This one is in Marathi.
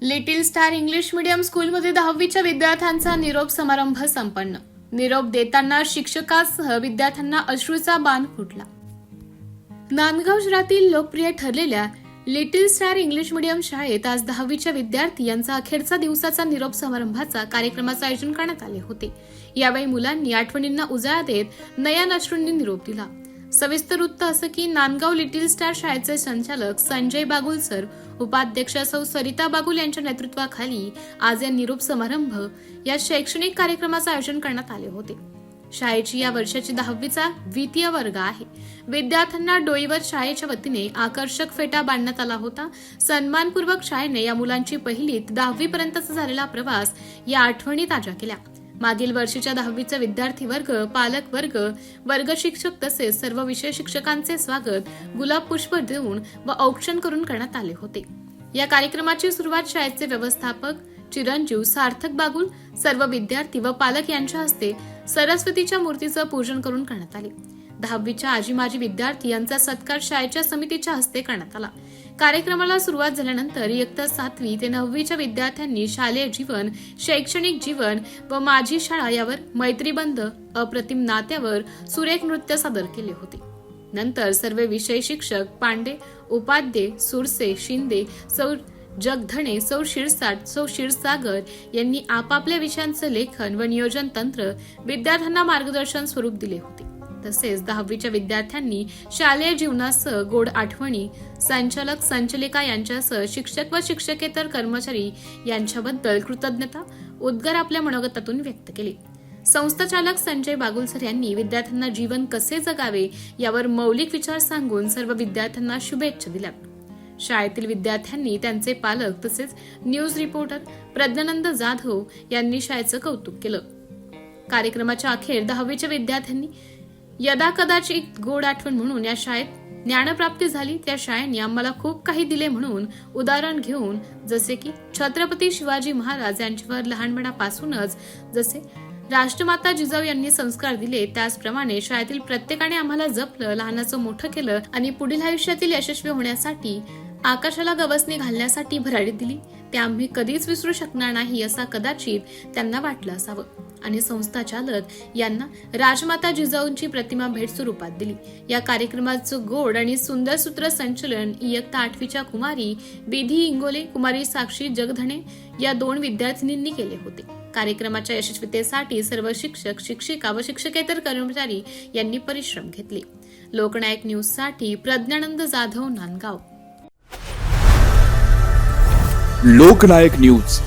लिटिल स्टार इंग्लिश मीडियम स्कूलमध्ये 10वीच्या विद्यार्थ्यांचा निरोप समारंभ संपन्न। निरोप देताना शिक्षकासह विद्यार्थ्यांना अश्रूचा बाण फुटला। नांदगाव शहरातील लोकप्रिय ठरलेल्या लिटिल स्टार इंग्लिश मीडियम शाळेत आज 10वीच्या विद्यार्थी यांचा अखेरचा दिवसाचा निरोप समारंभाचा कार्यक्रमाचे आयोजन करण्यात आले होते। यावेळी मुलांनी आठवणींना उजाळा देत नयन अश्रूंनी निरोप दिला। सविस्तर वृत्त असं की नांदगाव लिटिल स्टार शाळेचे संचालक संजय बागुल सर, उपाध्यक्ष सौ सरिता बागुल यांच्या नेतृत्वाखाली आज या निरोप समारंभ या शैक्षणिक कार्यक्रमाचे आयोजन करण्यात आले होते। शाळेची या वर्षाची 10वीचा द्वितीय वर्ग आहे। विद्यार्थ्यांना डोईवर शाळेच्या वतीने आकर्षक फेटा बांधण्यात आला होता। सन्मानपूर्वक शाळेने या मुलांची पहिली ते 10वी पर्यंतचा झालेला प्रवास या आठवणी ताज्या केल्या। मागील वर्षीच्या 10वीचा विद्यार्थी वर्ग, पालक वर्ग, वर्ग शिक्षक तसेच सर्व विषय शिक्षकांचे स्वागत गुलाब पुष्प देऊन व औक्षण करून करण्यात आले होते। या कार्यक्रमाची सुरुवात शाळेचे व्यवस्थापक चिरंजीव सार्थक बागुल, सर्व विद्यार्थी व पालक यांच्या हस्ते सरस्वतीच्या मूर्तीचे पूजन करून करण्यात आले। 10वीच्या आजी माजी विद्यार्थी यांचा सत्कार शाळेच्या समितीच्या हस्ते करण्यात आला। कार्यक्रमाला सुरुवात झाल्यानंतर इयत्ता 7वी ते 9वीच्या विद्यार्थ्यांनी शालेय जीवन, शैक्षणिक जीवन व माझी शाळा यावर मैत्रीबंध, अप्रतिम नात्यावर सुरेख नृत्य सादर केले होते। नंतर सर्व विषय शिक्षक पांडे, उपाध्ये, सुरसे, शिंदे, सौ जगधणे, सौ शिरसाट, सौ क्षीरसागर यांनी आपापल्या विषयांचे लेखन व नियोजन तंत्र विद्यार्थ्यांना मार्गदर्शन स्वरूप दिले होते। तसेच 10वीच्या विद्यार्थ्यांनी शालेय जीवनासह गोड आठवणी, संचालक संचालिका यांच्यासह शिक्षक व शिक्षकेतर कर्मचारी यांच्याबद्दल कृतज्ञता उद्गार आपल्या मनोगतातून व्यक्त केले। संस्थाचालक संजय बागुल सर यांनी विद्यार्थ्यांना जीवन कसे जगावे यावर मौलिक विचार सांगून सर्व विद्यार्थ्यांना शुभेच्छा दिल्या। शाळेतील विद्यार्थ्यांनी, त्यांचे पालक तसेच न्यूज रिपोर्टर प्रज्ञानंद जाधव यांनी शाळेचं कौतुक केलं। कार्यक्रमाच्या अखेर 10वीच्या विद्यार्थ्यांनी यदा कदाचित गोड आठवण म्हणून या शाळेत ज्ञानप्राप्ती झाली, त्या शाळेने आम्हाला खूप काही दिले म्हणून उदाहरण घेऊन जसे की छत्रपती शिवाजी महाराज यांच्यावर लहानपणापासूनच जसे राष्ट्रमाता जिजाऊ यांनी संस्कार दिले, त्याचप्रमाणे शाळेतील प्रत्येकाने आम्हाला जपलं, लहानाचं मोठं केलं आणि पुढील आयुष्यातील यशस्वी होण्यासाठी आकाशाला गवसणी घालण्यासाठी भरारी दिली, ते आम्ही कधीच विसरू शकणार नाही असा कदाचित त्यांना वाटलं असावं। आणि संस्थाचालक यांना राजमाता जिजाऊंची प्रतिमा भेट स्वरूपात दिली। या कार्यक्रमाचं गोड आणि सुंदर सूत्रसंचलन इयत्ता 8वीच्या कुमारी विधी इंगोले, कुमारी साक्षी जगधणे या 2 विद्यार्थिनींनी केले होते। कार्यक्रमाच्या यशस्वीतेसाठी सर्व शिक्षक, शिक्षिका व शिक्षकेतर कर्मचारी यांनी परिश्रम घेतले। लोकनायक न्यूज साठी प्रज्ञानंद जाधव, नांदगाव। लोकनायक न्यूज